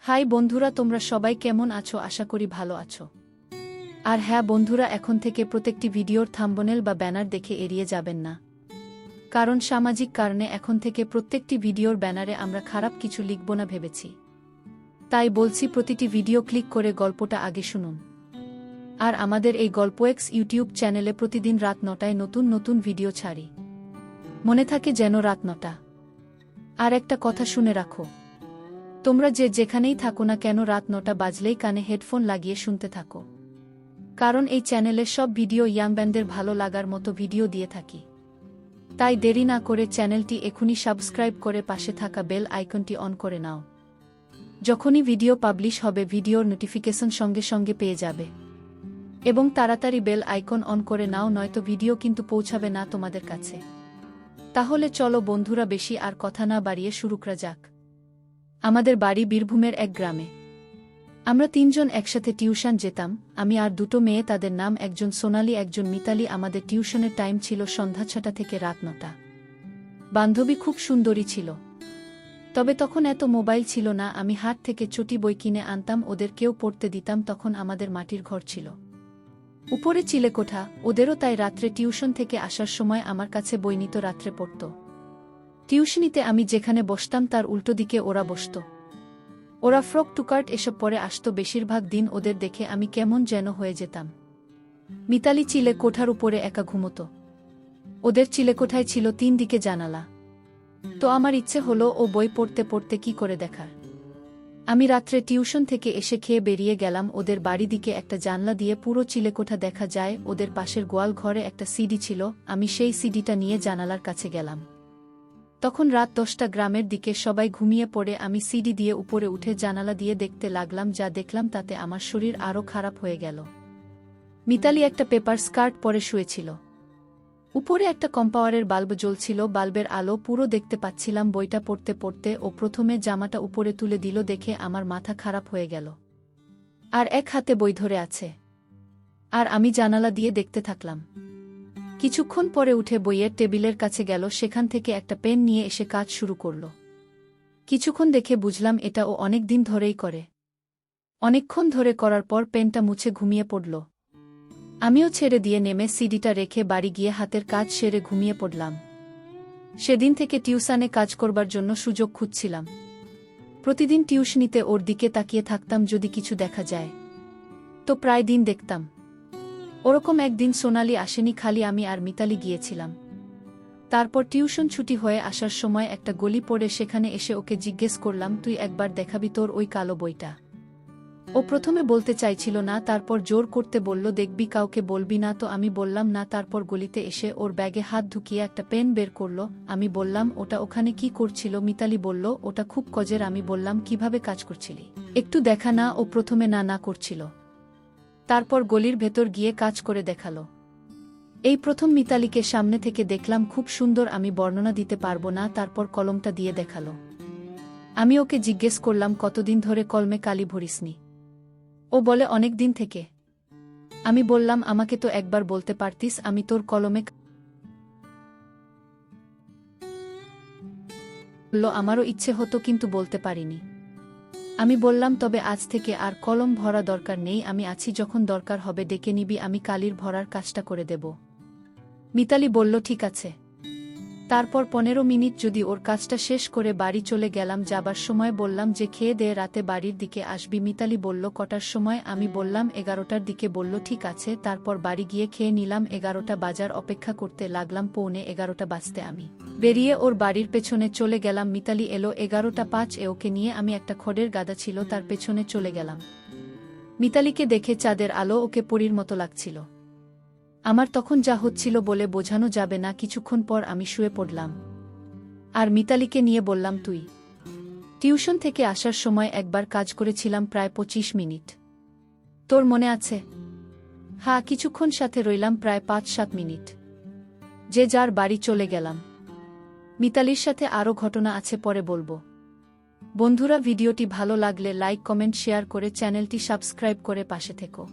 High বন্ধুরা, তোমরা সবাই কেমন আছো? আশা করি ভালো আছো। আর হ্যাঁ বন্ধুরা, এখন থেকে প্রত্যেকটি ভিডিওর থাম্বনেল বা ব্যানার দেখে এড়িয়ে যাবেন না, কারণ সামাজিক কারণে এখন থেকে প্রত্যেকটি ভিডিওর ব্যানারে আমরা খারাপ কিছু লিখব না ভেবেছি। তাই বলছি, প্রতিটি ভিডিও ক্লিক করে গল্পটা আগে শুনুন। আর আমাদের এই গল্পএক্স ইউটিউব চ্যানেলে প্রতিদিন রাত 9টায় নতুন নতুন ভিডিও ছাড়ি। মনে থাকে যেন রাত 9টা। আর একটা কথা শুনে রাখো, তোমরা যেখানেই থাকো না কেন, রাত 9টা বাজলেই কানে হেডফোন লাগিয়ে শুনতে থাকো, কারণ এই চ্যানেলে সব ভিডিও ইয়াং ব্যান্ডদের ভালো লাগার মতো ভিডিও দিয়ে থাকি। তাই দেরি না করে চ্যানেলটি এখনই সাবস্ক্রাইব করে পাশে থাকা বেল আইকনটি অন করে নাও। যখনই ভিডিও পাবলিশ হবে ভিডিওর নোটিফিকেশন সঙ্গে সঙ্গে পেয়ে যাবে, এবং তাড়াতাড়ি বেল আইকন অন করে নাও, নয়তো ভিডিও কিন্তু পৌঁছাবে না তোমাদের কাছে। তাহলে চলো বন্ধুরা, বেশি আর কথা না বাড়িয়ে শুরু করা যাক। আমাদের বাড়ি বীরভূমের এক গ্রামে। আমরা 3 জন একসাথে টিউশন যেতাম, আমি আর 2টো মেয়ে, তাদের নাম একজন সোনালি একজন মিতালি। আমাদের টিউশনের টাইম ছিল সন্ধ্যা 6টা থেকে রাত 9টা। বান্ধবী খুব সুন্দরী ছিল, তবে তখন এত মোবাইল ছিল না। আমি হাট থেকে চটি বই কিনে আনতাম, ওদেরকেও পড়তে দিতাম। তখন আমাদের মাটির ঘর ছিল, উপরে চিলেকোঠা, ওদেরও তাই। রাত্রে টিউশন থেকে আসার সময় আমার কাছে বই নিত, রাত্রে পড়ত। টিউশনিতে আমি যেখানে বসতাম তার উল্টো দিকে ওরা বসত। ওরা ফ্রক টুকার্ট এসব পরে আসতো। বেশিরভাগ দিন ওদের দেখে আমি কেমন যেন হয়ে যেতাম। মিতালি চিলে কোঠার উপরে একা ঘুমোত। ওদের চিলেকোঠায় ছিল 3 দিকে জানালা। তো আমার ইচ্ছে হলো ও বই পড়তে পড়তে কি করে দেখার। আমি রাত্রে টিউশন থেকে এসে খেয়ে বেরিয়ে গেলাম। ওদের বাড়ি দিকে একটা জানলা দিয়ে পুরো চিলেকোঠা দেখা যায়। ওদের পাশের গোয়াল ঘরে একটা সিডি ছিল, আমি সেই সিডিটা নিয়ে জানালার কাছে গেলাম। তখন রাত 10টা, গ্রামের দিকে সবাই ঘুমিয়ে পড়ে। আমি সিডি দিয়ে উপরে উঠে জানালা দিয়ে দেখতে লাগলাম। যা দেখলাম তাতে আমার শরীর আরও খারাপ হয়ে গেল। মিতালি একটা পেপার স্কার্ট পরে শুয়েছিল, উপরে একটা কম্পাওয়ারের বাল্ব জ্বলছিল, বাল্বের আলো পুরো দেখতে পাচ্ছিলাম। বইটা পড়তে পড়তে ও প্রথমে জামাটা উপরে তুলে দিল, দেখে আমার মাথা খারাপ হয়ে গেল। আর এক হাতে বই ধরে আছে, আর আমি জানালা দিয়ে দেখতে থাকলাম। কিছুক্ষণ পরে উঠে বইয়ের টেবিলের কাছে গেল, সেখান থেকে একটা পেন নিয়ে এসে কাজ শুরু করল। কিছুক্ষণ দেখে বুঝলাম এটা ও অনেক দিন ধরেই করে। অনেকক্ষণ ধরে করার পর পেনটা মুছে ঘুমিয়ে পড়ল। আমিও ছেড়ে দিয়ে নেমে সিডিটা রেখে বাড়ি গিয়ে হাতের কাজ সেরে ঘুমিয়ে পড়লাম। সেদিন থেকে টিউশনে কাজ করবার জন্য সুযোগ খুঁজছিলাম। প্রতিদিন টিউশনিতে ওর দিকে তাকিয়ে থাকতাম, যদি কিছু দেখা যায় তো প্রায় দিন দেখতাম। ওরকম একদিন সোনালি আসেনি, খালি আমি আর মিতালি গিয়েছিলাম। তারপর টিউশন ছুটি হয়ে আসার সময় একটা গলি পড়ে, সেখানে এসে ওকে জিজ্ঞেস করলাম, তুই একবার দেখাবি তোর ওই কালো বইটা? ও প্রথমে বলতে চাইছিল না, তারপর জোর করতে বলল, দেখবি, কাউকে বলবি না তো? আমি বললাম না। তারপর গলিতে এসে ওর ব্যাগে হাত ঢুকিয়ে একটা পেন বের করল। আমি বললাম, ওটা ওখানে কি করছিল? মিতালি বলল, ওটা খুব কজের। আমি বললাম, কিভাবে কাজ করছিলি, একটু দেখা না? ও প্রথমে না না করছিল, তারপর গলির ভেতর গিয়ে কাজ করে দেখালো। এই প্রথম মিতালিকে সামনে থেকে দেখলাম, খুব সুন্দর, আমি বর্ণনা দিতে পারবো না। তারপর কলমটা দিয়ে দেখালো। আমি ওকে জিজ্ঞেস করলাম, কতদিন ধরে কলমে কালি ভরিসনি? ও বলে, অনেক দিন থেকে। আমি বললাম, আমাকে তো একবার বলতে পারতিস, আমি তোর কলমে। বলল, আমারও ইচ্ছে হতো কিন্তু বলতে পারিনি। আমি বললাম, তবে আজ থেকে আর কলম ভরা দরকার নেই, আমি আছি, যখন দরকার হবে ডেকে নিবি, আমি কালির ভরার কাজটা করে দেব। মিতালি বলল, ঠিক আছে। তারপর 15 মিনিট যদি ওর কাজটা শেষ করে বাড়ি চলে গেলাম। যাবার সময় বললাম যে খেয়ে দে, রাতে বাড়ির দিকে আসবি। মিতালি বলল, কটার সময়? আমি বললাম 11টার দিকে। বলল, ঠিক আছে। তারপর বাড়ি গিয়ে খেয়ে নিলাম। 11টা বাজার অপেক্ষা করতে লাগলাম। 11:45 বাজতে আমি বেরিয়ে ওর বাড়ির পেছনে চলে গেলাম। মিতালি এলো 11:05 ওকে নিয়ে আমি একটা খড়ের গাদা ছিল তার পেছনে চলে গেলাম। মিতালিকে দেখে চাঁদের আলো ওকে পরীর মতো লাগছিল। আমার তখন যা হচ্ছিল বলে বোঝানো যাবে না। কিছুক্ষণ পর আমি শুয়ে পড়লাম, আর মিতালিকে নিয়ে বললাম, তুই টিউশন থেকে আসার সময় একবার কাজ করেছিলাম প্রায় 25 মিনিট, তোর মনে আছে? হ্যাঁ, কিছুক্ষণ সাথে রইলাম প্রায় 5-7 মিনিট, যে যার বাড়ি চলে গেলাম। মিতালির সাথে আরও ঘটনা আছে, পরে বলবো। বন্ধুরা, ভিডিওটি ভালো লাগলে লাইক, কমেন্ট, শেয়ার করে চ্যানেলটি সাবস্ক্রাইব করে পাশে থেকো।